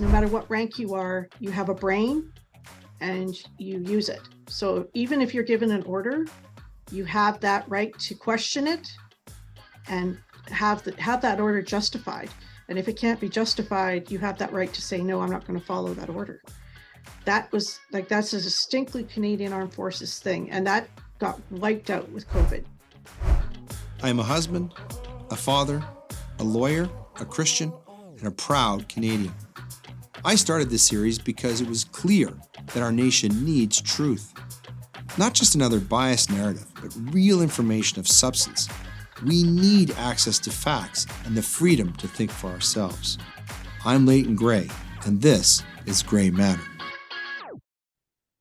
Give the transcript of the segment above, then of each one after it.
no matter what rank you are, you have a brain and you use it. So even if you're given an order, you have that right to question it and have that order justified. And if it can't be justified, you have that right to say, no, I'm not going to follow that order. That's a distinctly Canadian Armed Forces thing. And that got wiped out with COVID. I am a husband, a father, a lawyer, a Christian, and a proud Canadian. I started this series because it was clear that our nation needs truth. Not just another biased narrative, but real information of substance. We need access to facts and the freedom to think for ourselves. I'm Leighton Grey, and this is Grey Matter.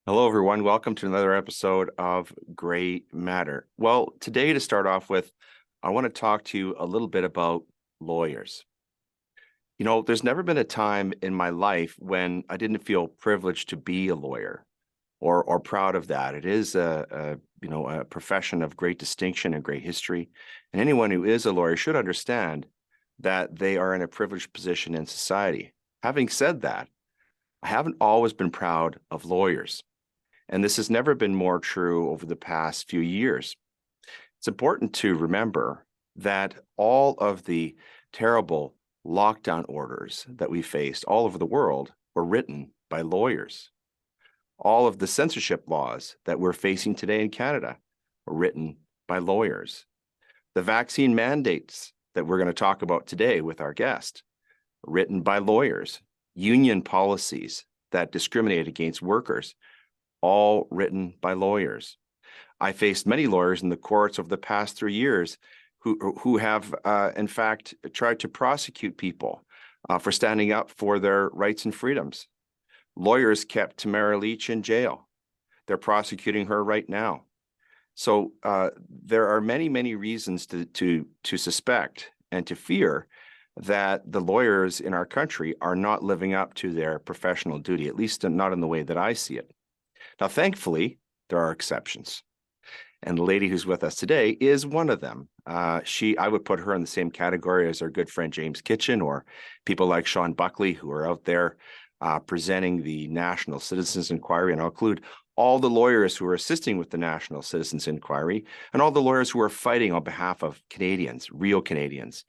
Hello, everyone. Welcome to another episode of Grey Matter. Well, today to start off with, I want to talk to you a little bit about lawyers. You know, there's never been a time in my life when I didn't feel privileged to be a lawyer or proud of that. It is a profession of great distinction and great history. And anyone who is a lawyer should understand that they are in a privileged position in society. Having said that, I haven't always been proud of lawyers. And this has never been more true over the past few years. It's important to remember that all of the terrible lockdown orders that we faced all over the world were written by lawyers. All of the censorship laws that we're facing today in Canada were written by lawyers. The vaccine mandates that we're going to talk about today with our guest, written by lawyers. Union policies that discriminate against workers, all written by lawyers. I faced many lawyers in the courts over the past 3 years who have, in fact, tried to prosecute people for standing up for their rights and freedoms. Lawyers kept Tamara Lich in jail. They're prosecuting her right now. So there are many, many reasons to suspect and to fear that the lawyers in our country are not living up to their professional duty, at least not in the way that I see it. Now, thankfully, there are exceptions. And the lady who's with us today is one of them. I would put her in the same category as our good friend James Kitchen or people like Sean Buckley who are out there presenting the National Citizens Inquiry. And I'll include all the lawyers who are assisting with the National Citizens Inquiry and all the lawyers who are fighting on behalf of Canadians, real Canadians.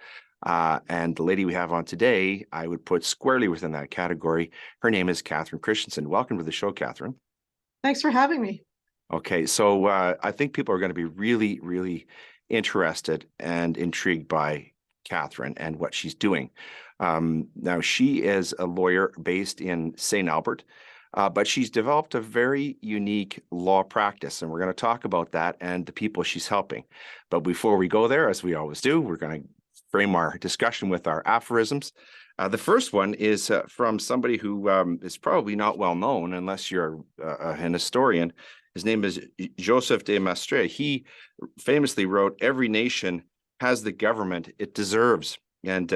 And the lady we have on today, I would put squarely within that category. Her name is Catherine Christensen. Welcome to the show, Catherine. Thanks for having me. Okay, so I think people are going to be really, really interested and intrigued by Catherine and what she's doing. Now, she is a lawyer based in St. Albert, but she's developed a very unique law practice, and we're going to talk about that and the people she's helping. But before we go there, as we always do, we're going to frame our discussion with our aphorisms. The first one is from somebody who is probably not well known unless you're an historian. His name is Joseph de Maistre. He famously wrote, "Every nation has the government it deserves." And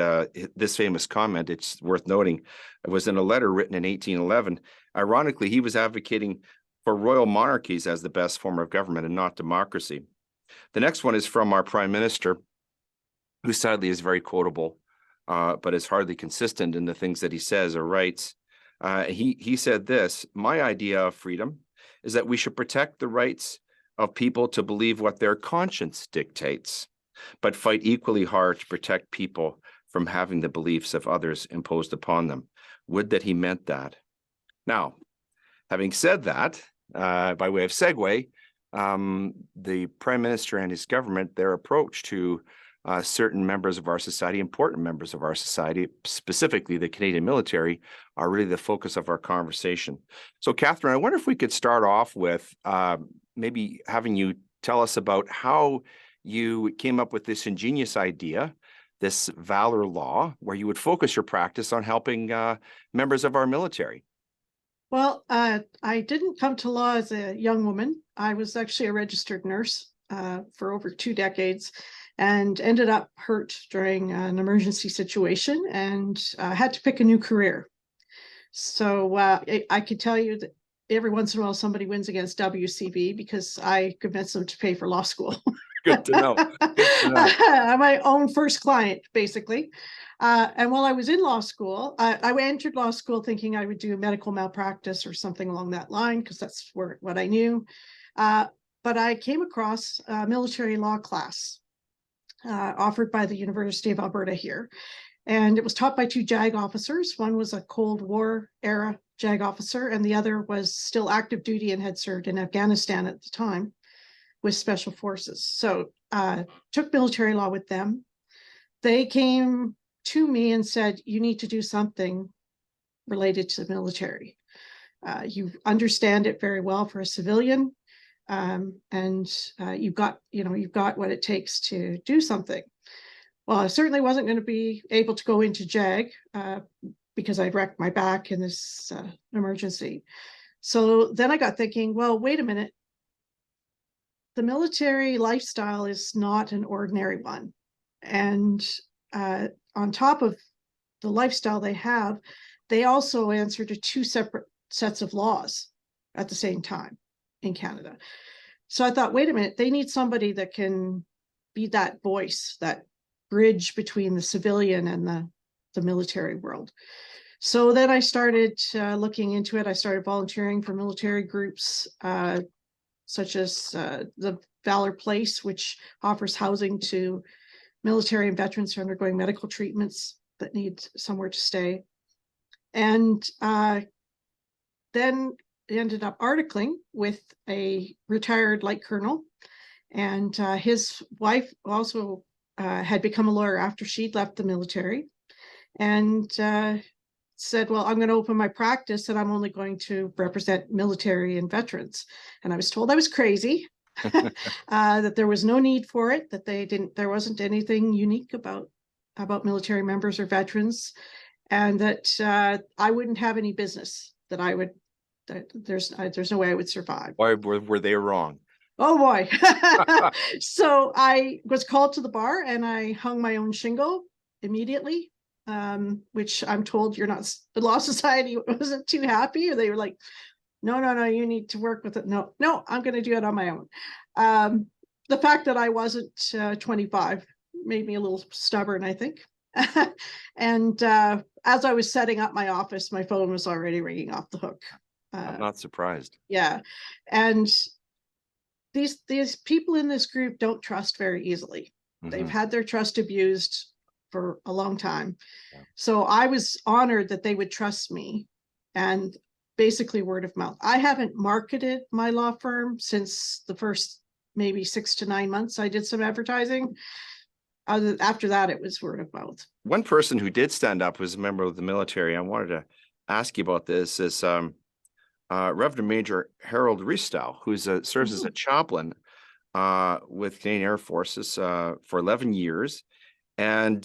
this famous comment, it's worth noting, it was in a letter written in 1811. Ironically, he was advocating for royal monarchies as the best form of government and not democracy. The next one is from our Prime Minister, who sadly is very quotable, but is hardly consistent in the things that he says or writes. He said this: "My idea of freedom is that we should protect the rights of people to believe what their conscience dictates, but fight equally hard to protect people from having the beliefs of others imposed upon them." Would that he meant that. Now, having said that, by way of segue, the Prime Minister and his government, their approach to certain members of our society, important members of our society, specifically the Canadian military, are really the focus of our conversation. So, Catherine, I wonder if we could start off with maybe having you tell us about how you came up with this ingenious idea, this valor law, where you would focus your practice on helping members of our military. Well, I didn't come to law as a young woman. I was actually a registered nurse for over 2 decades and ended up hurt during an emergency situation and had to pick a new career. So I could tell you that every once in a while somebody wins against WCB because I convinced them to pay for law school. Good to know. Good to know. I'm my own first client, basically. And while I was in law school, I entered law school thinking I would do medical malpractice or something along that line, because that's what I knew. But I came across a military law class offered by the University of Alberta here. And it was taught by two JAG officers. One was a Cold War era JAG officer, and the other was still active duty and had served in Afghanistan at the time with special forces. So took military law with them. They came to me and said, you need to do something related to the military. You understand it very well for a civilian, and you've got what it takes to do something. Well, I certainly wasn't going to be able to go into JAG because I'd wrecked my back in this emergency. So then I got thinking, well, wait a minute. The military lifestyle is not an ordinary one. And on top of the lifestyle they have, they also answer to two separate sets of laws at the same time in Canada. So I thought, wait a minute, they need somebody that can be that voice, that bridge between the civilian and the military world. So then I started looking into it. I started volunteering for military groups, such as the Valor Place, which offers housing to military and veterans who are undergoing medical treatments that need somewhere to stay. And then ended up articling with a retired light colonel, and his wife also had become a lawyer after she'd left the military, and said, well, I'm going to open my practice and I'm only going to represent military and veterans. And I was told I was crazy, that there was no need for it, that there wasn't anything unique about military members or veterans, and that I wouldn't have any business, that there's no way I would survive. Why were they wrong? Oh boy. So I was called to the bar and I hung my own shingle immediately, which I'm told the Law Society wasn't too happy. They were like, no, you need to work with it. No, I'm going to do it on my own. The fact that I wasn't 25 made me a little stubborn, I think. And as I was setting up my office, my phone was already ringing off the hook. I'm not surprised. Yeah. And these people in this group don't trust very easily. Mm-hmm. They've had their trust abused for a long time. Yeah. So I was honored that they would trust me, and basically word of mouth. I haven't marketed my law firm since the first maybe 6 to 9 months. I did some advertising. After that, it was word of mouth. One person who did stand up was a member of the military. I wanted to ask you about this. Is Reverend Major Harold Ristow, who serves as a chaplain with Canadian Air Forces for 11 years. And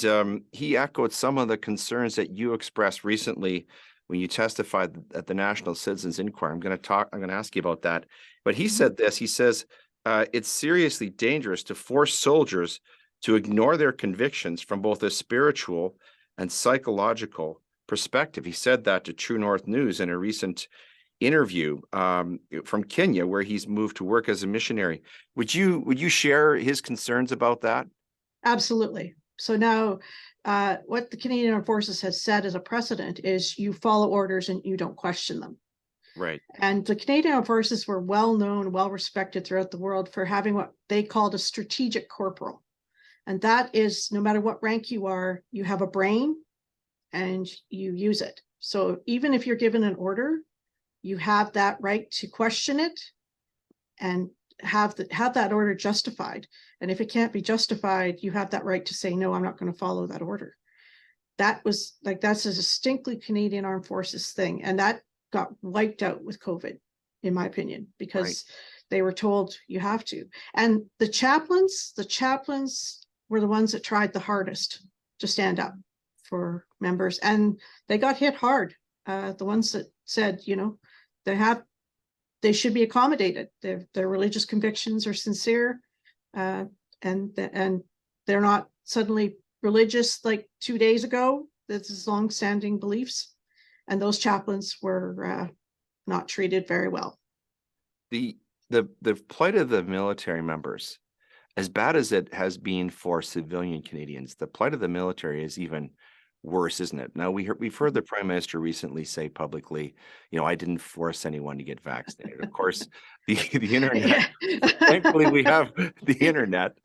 he echoed some of the concerns that you expressed recently when you testified at the National Citizens Inquiry. I'm going to ask you about that. But he said this. He says, it's seriously dangerous to force soldiers to ignore their convictions from both a spiritual and psychological perspective. He said that to True North News in a recent interview from Kenya, where he's moved to work as a missionary. Would you share his concerns about that? Absolutely. So now what the Canadian Armed Forces has said as a precedent is you follow orders and you don't question them. Right. And the Canadian Armed Forces were well known, well respected throughout the world for having what they called a strategic corporal. And that is, no matter what rank you are, you have a brain and you use it. So even if you're given an order, you have that right to question it and have that order justified. And if it can't be justified, you have that right to say, no, I'm not going to follow that order. That's a distinctly Canadian Armed Forces thing. And that got wiped out with COVID, in my opinion, because they were told you have to. And the chaplains were the ones that tried the hardest to stand up for members, and they got hit hard. The ones that said, they should be accommodated. Their religious convictions are sincere, and they're not suddenly religious like 2 days ago. This is long-standing beliefs, and those chaplains were not treated very well. The plight of the military members, as bad as it has been for civilian Canadians, the plight of the military is even worse, isn't it? Now we've heard the Prime Minister recently say publicly, I didn't force anyone to get vaccinated. Of course, the internet. Thankfully, we have the internet.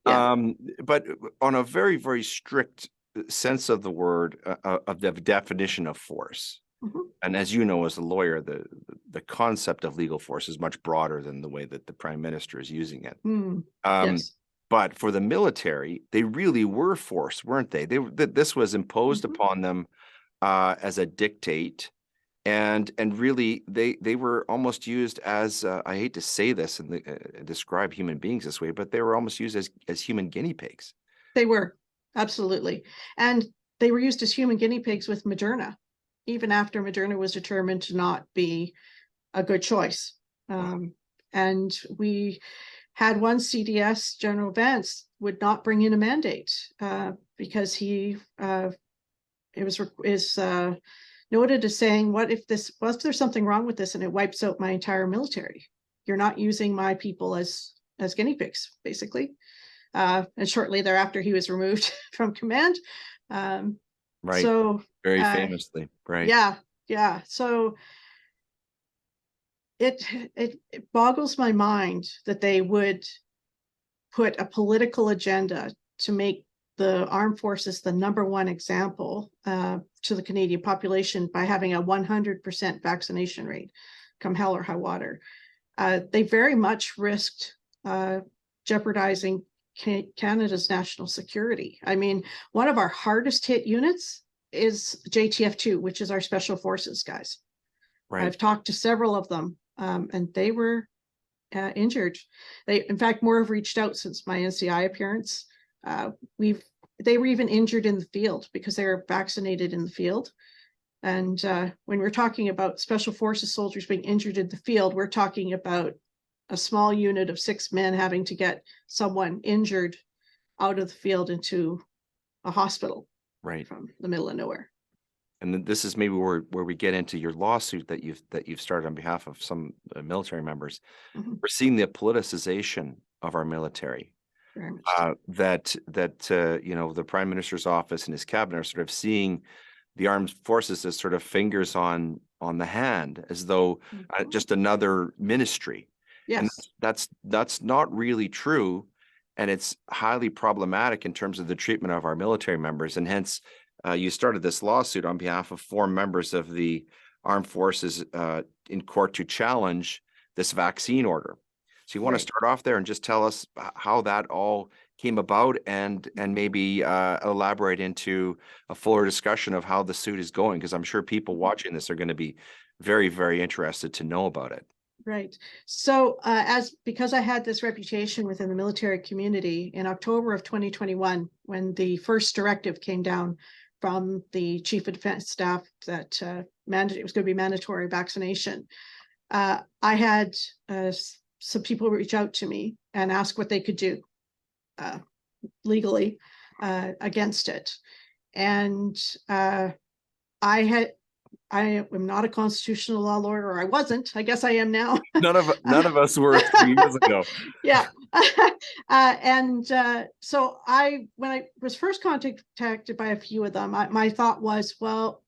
Yeah. But on a very, very strict sense of the word, of the definition of force. Mhm. And as you know, as a lawyer, the concept of legal force is much broader than the way that the Prime Minister is using it. Mm. Um, Yes. but for the military, they really were forced, weren't they? This was imposed Mhm. upon them as a dictate, and really they were almost used as I hate to say this and describe human beings this way, but they were almost used as human guinea pigs. They were, absolutely. And they were used as human guinea pigs with Moderna, even after Moderna was determined to not be a good choice. Wow. And we had one CDS, General Vance, would not bring in a mandate because he is noted as saying, "What if there's something wrong with this and it wipes out my entire military? You're not using my people as guinea pigs, basically." And shortly thereafter, he was removed from command. Um, Right. so, Very famously. Right. yeah. So it boggles my mind that they would put a political agenda to make the armed forces the number one example to the Canadian population by having a 100% vaccination rate, come hell or high water. They very much risked jeopardizing Canada's national security. I mean, one of our hardest hit units is JTF2, which is our special forces guys. Right. I've talked to several of them, and they were injured. In fact, more have reached out since my NCI appearance. They were even injured in the field because they were vaccinated in the field. And when we're talking about special forces soldiers being injured in the field, we're talking about a small unit of 6 men having to get someone injured out of the field into a hospital, right, from the middle of nowhere. And then this is maybe where we get into your lawsuit that you've started on behalf of some military members. Mm-hmm. We're seeing the politicization of our military. Very much so. That the Prime Minister's office and his cabinet are sort of seeing the armed forces as sort of fingers on the hand, as though just another ministry. And Yes. that's not really true, and it's highly problematic in terms of the treatment of our military members. And hence, you started this lawsuit on behalf of 4 members of the armed forces in court to challenge this vaccine order. So you want to start off there and just tell us how that all came about, and maybe elaborate into a fuller discussion of how the suit is going, because I'm sure people watching this are going to be very, very interested to know about it. Right. So because I had this reputation within the military community, in October of 2021, when the first directive came down from the Chief of Defense Staff that it was going to be mandatory vaccination, I had some people reach out to me and ask what they could do legally against it. And I am not a constitutional law lawyer, or I wasn't. I guess I am now. None of us were 3 years ago. Yeah. So when I was first contacted by a few of them, my thought was, well,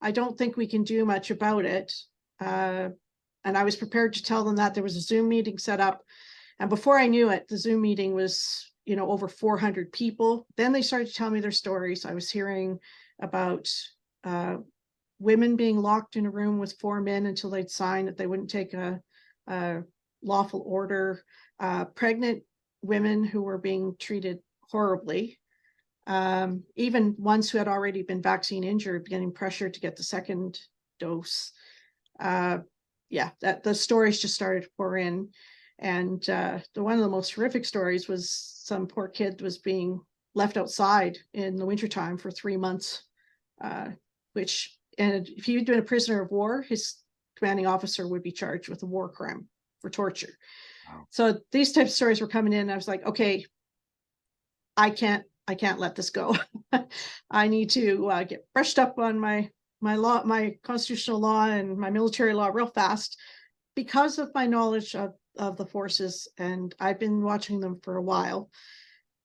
I don't think we can do much about it. And I was prepared to tell them that there was a Zoom meeting set up. And before I knew it, the Zoom meeting was, over 400 people. Then they started to tell me their stories. I was hearing about women being locked in a room with 4 men until they'd sign that they wouldn't take a lawful order, pregnant women who were being treated horribly, even ones who had already been vaccine injured, getting pressured to get the second dose. The stories just started to pour in. And one of the most horrific stories was some poor kid was being left outside in the wintertime for 3 months, and if he had been a prisoner of war, his commanding officer would be charged with a war crime for torture. Wow. So these types of stories were coming in. And I was like, okay, I can't let this go. I need to get brushed up on my law, my constitutional law and my military law real fast, because of my knowledge of the forces. And I've been watching them for a while.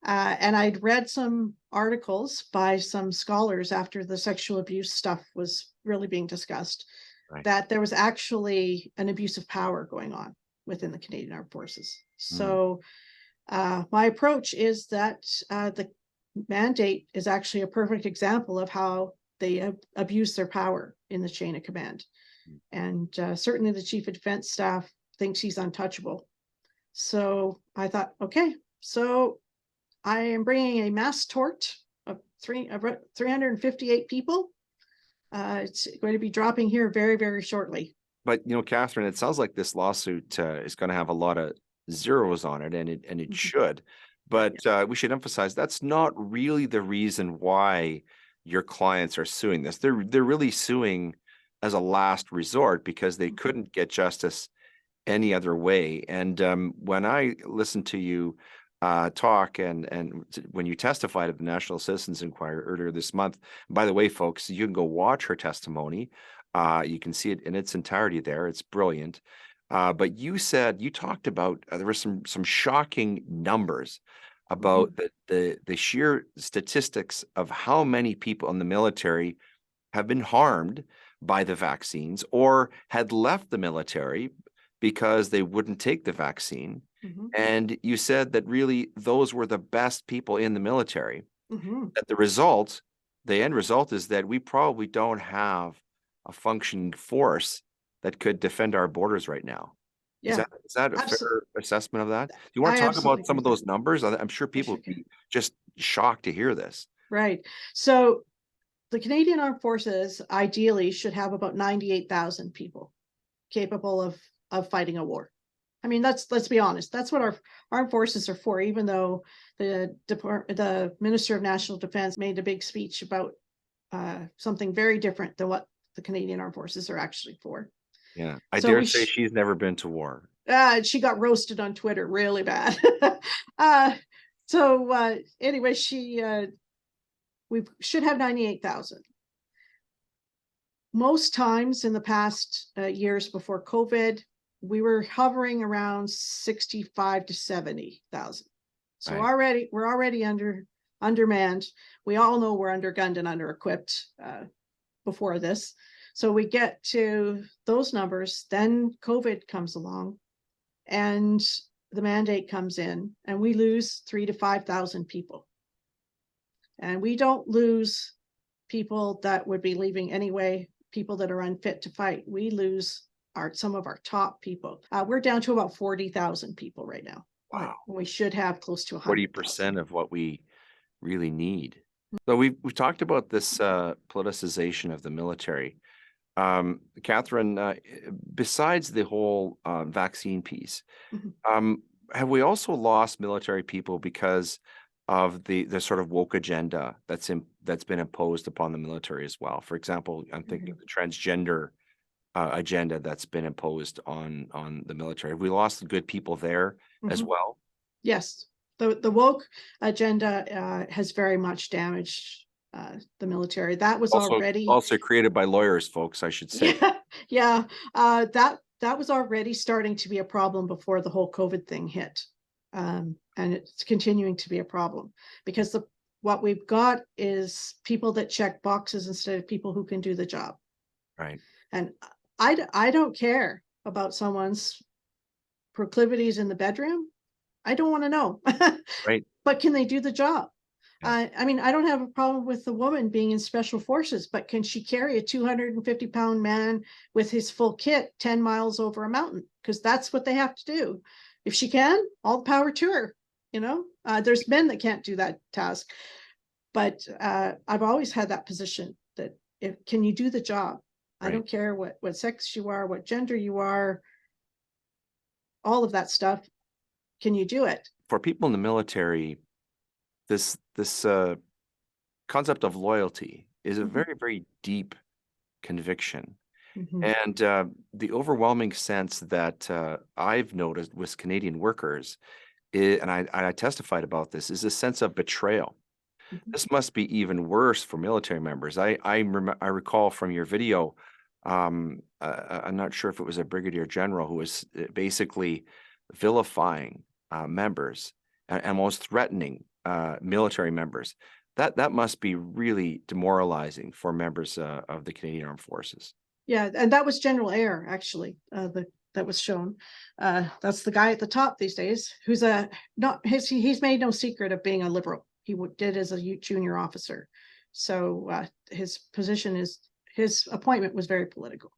And I'd read some articles by some scholars after the sexual abuse stuff was really being discussed, Right. that there was actually an abuse of power going on within the Canadian Armed Forces. So my approach is that the mandate is actually a perfect example of how they abuse their power in the chain of command. And certainly the Chief of Defense Staff thinks he's untouchable. So I thought, okay, so I am bringing a mass tort of 358 people. It's going to be dropping here very, very shortly. But Catherine, it sounds like this lawsuit is going to have a lot of zeros on it, and it should. But we should emphasize that's not really the reason why your clients are suing this. They're really suing as a last resort because they couldn't get justice any other way. And when I listened to you talk and when you testified at the National Citizens Inquiry earlier this month, by the way, folks, you can go watch her testimony. You can see it in its entirety there. It's brilliant. But you talked about there were some shocking numbers about the sheer statistics of how many people in the military have been harmed by the vaccines or had left the military because they wouldn't take the vaccine. And you said that really those were the best people in the military. That the end result is that we probably don't have a functioning force that could defend our borders right now. Yeah, Is that a fair assessment of that? Do you want I to talk absolutely about some of agree with those numbers? I'm sure people would be just shocked to hear this. Right. So the Canadian Armed Forces ideally should have about 98,000 people capable of fighting a war. I mean, let's be honest. That's what our armed forces are for. Even though the Minister of National Defense made a big speech about something very different than what the Canadian Armed Forces are actually for. Yeah, I So dare say she's never been to war. She got roasted on Twitter really bad. Anyway, we should have 98,000. Most times in the past years before COVID, we were hovering around 65 to 70,000. So we're already undermanned. We all know we're undergunned and under-equipped before this. So we get to those numbers, then COVID comes along and the mandate comes in and we lose 3,000 to 5,000 people. And we don't lose people that would be leaving anyway, people that are unfit to fight. We lose some of our top people. We're down to about 40,000 people right now. Wow. We should have close to 40% of what we really need. So we've talked about this politicization of the military. Catherine, besides the whole vaccine piece, have we also lost military people because of the sort of woke agenda that's been imposed upon the military as well? For example, I'm thinking of the transgender agenda that's been imposed on the military. Have we lost the good people there as well? Yes, the woke agenda has very much damaged the military. That was also created by lawyers, folks, I should say. Yeah, that was already starting to be a problem before the whole COVID thing hit, and it's continuing to be a problem because what we've got is people that check boxes instead of people who can do the job. Right. And I don't care about someone's proclivities in the bedroom. I don't want to know. Right. But can they do the job? Yeah. I mean, I don't have a problem with the woman being in special forces, but can she carry a 250-pound man with his full kit 10 miles over a mountain? Because that's what they have to do. If she can, all the power to her. There's men that can't do that task. But I've always had that position that can you do the job? Right. I don't care what sex you are, what gender you are, all of that stuff. Can you do it? For people in the military, this concept of loyalty is a very, very deep conviction. And the overwhelming sense that I've noticed with Canadian workers, and I testified about this, is a sense of betrayal. This must be even worse for military members. I recall from your video, I'm not sure if it was a brigadier general who was basically vilifying members and almost threatening military members. That must be really demoralizing for members of the Canadian Armed Forces. Yeah, and that was General Eyre, actually, that was shown. That's the guy at the top these days, who's he's made no secret of being a liberal. He did as a junior officer. So his appointment was very political.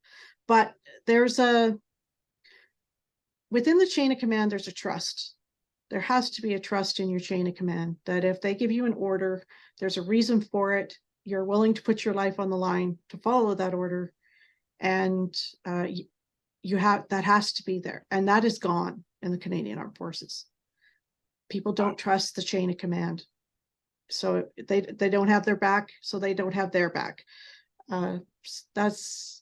But within the chain of command, there's a trust. There has to be a trust in your chain of command that if they give you an order, there's a reason for it. You're willing to put your life on the line to follow that order. And that has to be there. And that is gone in the Canadian Armed Forces. People don't trust the chain of command. So they don't have their back, so they don't have their back. That's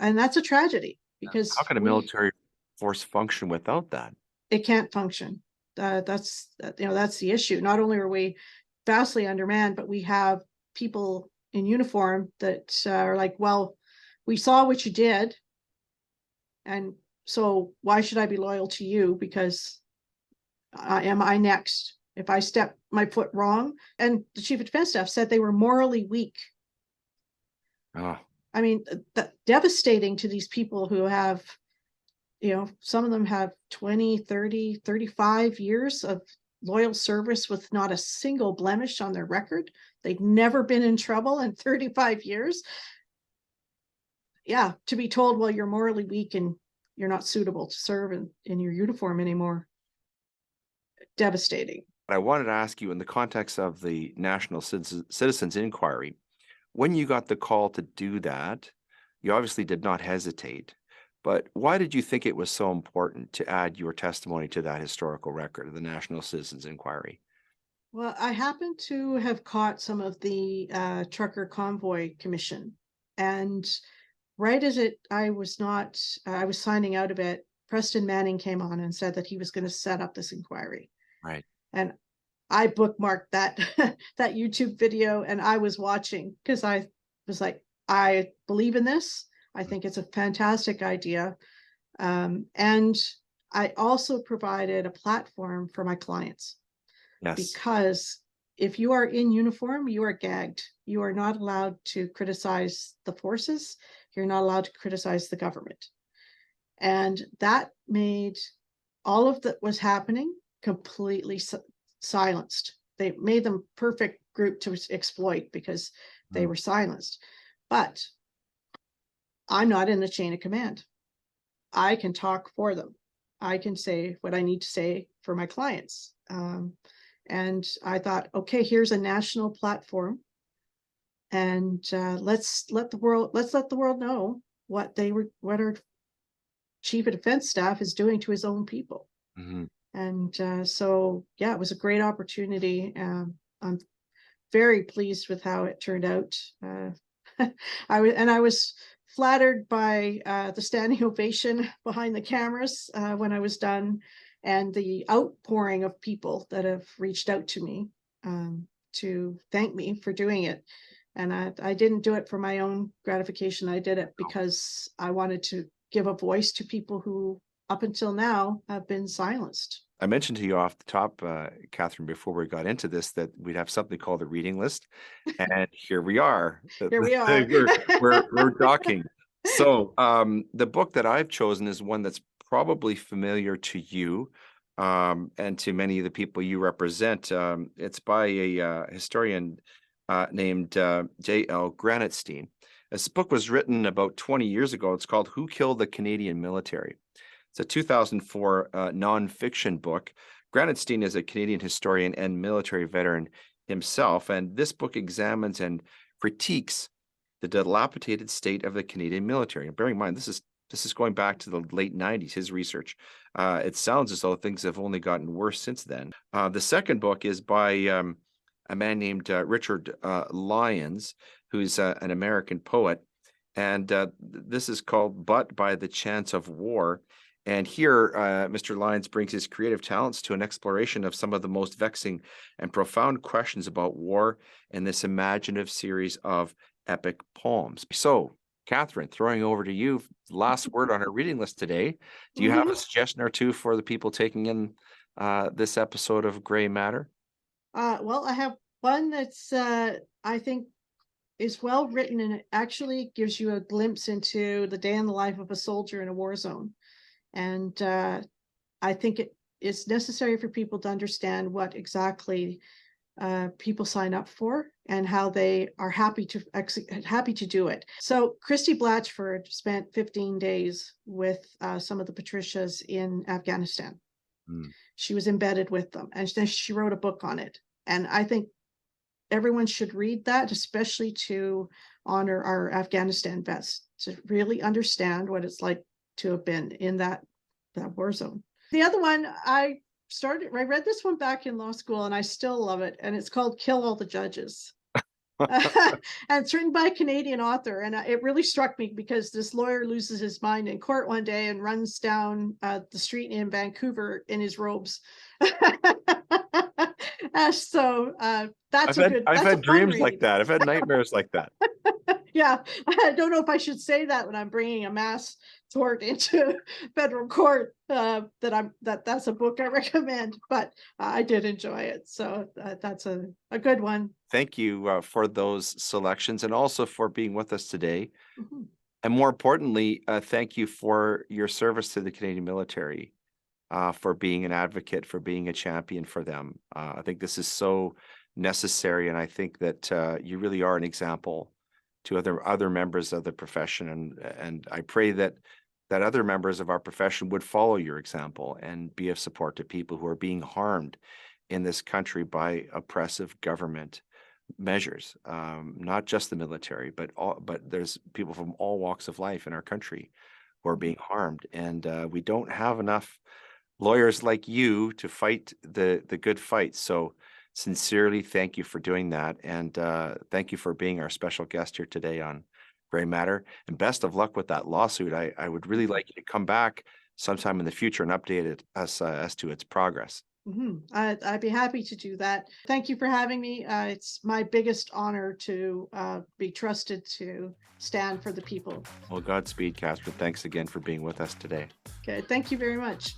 a tragedy, because how can a military force function without that? It can't function. That's the issue. Not only are we vastly undermanned, but we have people in uniform that are like, well, we saw what you did, and so why should I be loyal to you? Because am I next? If I step my foot wrong? And the Chief of Defense Staff said they were morally weak. Oh. I mean, devastating to these people who have, some of them have 20, 30, 35 years of loyal service with not a single blemish on their record. They've never been in trouble in 35 years. Yeah, to be told, well, you're morally weak and you're not suitable to serve in your uniform anymore. Devastating. I wanted to ask you, in the context of the National Citizens Inquiry, when you got the call to do that, you obviously did not hesitate. But why did you think it was so important to add your testimony to that historical record of the National Citizens Inquiry? Well, I happen to have caught some of the Trucker Convoy Commission, and right as I was signing out of it, Preston Manning came on and said that he was going to set up this inquiry. Right. And I bookmarked that that YouTube video, and I was watching because I was like, I believe in this. I think it's a fantastic idea. And I also provided a platform for my clients. Yes. Because if you are in uniform, you are gagged. You are not allowed to criticize the forces. You're not allowed to criticize the government. And that made all of that was happening completely silenced. They made them perfect group to exploit because they were silenced. But I'm not in the chain of command. I can talk for them. I can say what I need to say for my clients. And I thought, okay, here's a national platform, and let's let the world know what our Chief of Defense Staff is doing to his own people. Mm-hmm. And so, yeah, it was a great opportunity. I'm very pleased with how it turned out. I was flattered by the standing ovation behind the cameras when I was done, and the outpouring of people that have reached out to me to thank me for doing it. And I didn't do it for my own gratification. I did it because I wanted to give a voice to people who, up until now, have been silenced. I mentioned to you off the top, Catherine, before we got into this, that we'd have something called a reading list, and here we are. Here we are. we're talking. So the book that I've chosen is one that's probably familiar to you and to many of the people you represent. It's by a historian named J.L. Granatstein. This book was written about 20 years ago. It's called Who Killed the Canadian Military? It's a 2004 nonfiction book. Granatstein is a Canadian historian and military veteran himself, and this book examines and critiques the dilapidated state of the Canadian military. And bearing in mind, this is going back to the late 90s, his research. It sounds as though things have only gotten worse since then. The second book is by a man named Richard Lyons, who's an American poet. And this is called But by the Chance of War. And here, Mr. Lyons brings his creative talents to an exploration of some of the most vexing and profound questions about war in this imaginative series of epic poems. So, Catherine, throwing over to you, last word on our reading list today. Do you have a suggestion or two for the people taking in this episode of Grey Matter? Well, I have one that's I think is well written, and it actually gives you a glimpse into the day in the life of a soldier in a war zone. And I think it is necessary for people to understand what exactly people sign up for and how they are happy to do it. So Christy Blatchford spent 15 days with some of the Patricias in Afghanistan. Mm. She was embedded with them, and then she wrote a book on it. And I think everyone should read that, especially to honor our Afghanistan vets, to really understand what it's like to have been in that war zone. The other one, I read this one back in law school, and I still love it. And it's called Kill All the Judges. And it's written by a Canadian author. And it really struck me because this lawyer loses his mind in court one day and runs down the street in Vancouver in his robes. So that's I've a had fun dreams like read. that. I've had nightmares like that. Yeah, I don't know if I should say that when I'm bringing a mass tort into federal court. That's a book I recommend, but I did enjoy it. So that's a good one. Thank you for those selections, and also for being with us today. Mhm. And more importantly, thank you for your service to the Canadian military, for being an advocate, for being a champion for them. I think this is so necessary, and I think that you really are an example to other members of the profession. And I pray that other members of our profession would follow your example and be of support to people who are being harmed in this country by oppressive government measures. Not just the military, but there's people from all walks of life in our country who are being harmed, and we don't have enough lawyers like you to fight the good fight. So sincerely, thank you for doing that, and thank you for being our special guest here today on Gray Matter. And best of luck with that lawsuit. I would really like you to come back sometime in the future and update us as to its progress. I'd be happy to do that. Thank you for having me. It's my biggest honor to be trusted to stand for the people. Well, Godspeed, Catherine. Thanks again for being with us today. Okay, thank you very much.